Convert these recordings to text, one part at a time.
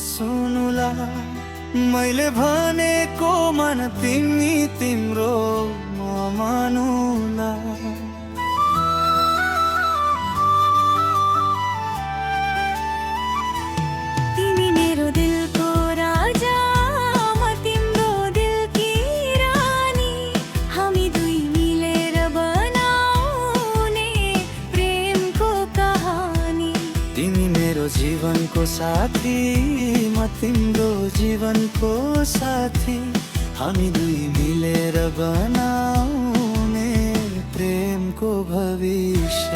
सुनुला। मैले भनेको मन तिमी तिम्रो म मानुला। तिमी मेरो दिलको राजा, म तिम्रो दिलकी रानी। हामी दुई मिलेर बनाउने प्रेमको कहानी। तिमी मेरो जीवनको साथी, म तिम्रो जीवनको साथी। हामी दुई मिलेर बनाउने प्रेमको भविष्य।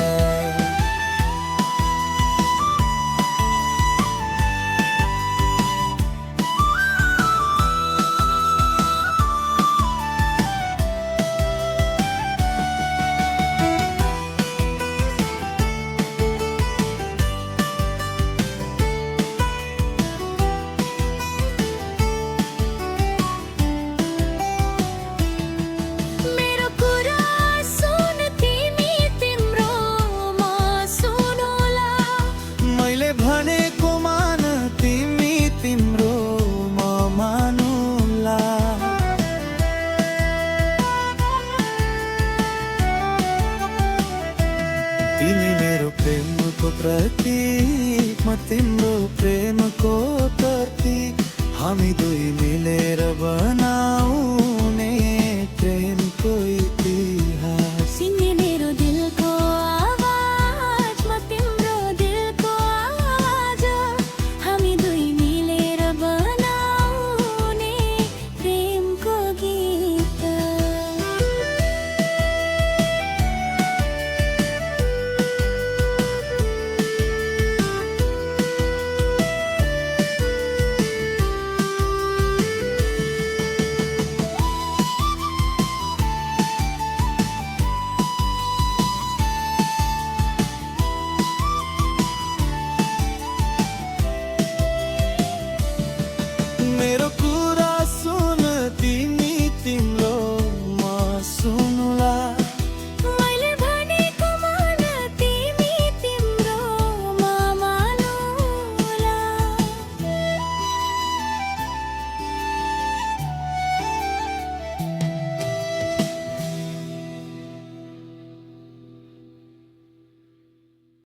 मेरो कुरा सुन तिमी तिम्रो म सुनुला। मैले भनेको मान तिमी तिम्रो म मानुला। तिमी मेरो प्रेमको प्रतीक, म तिम्रो प्रेमको प्रतीक। हामी दुई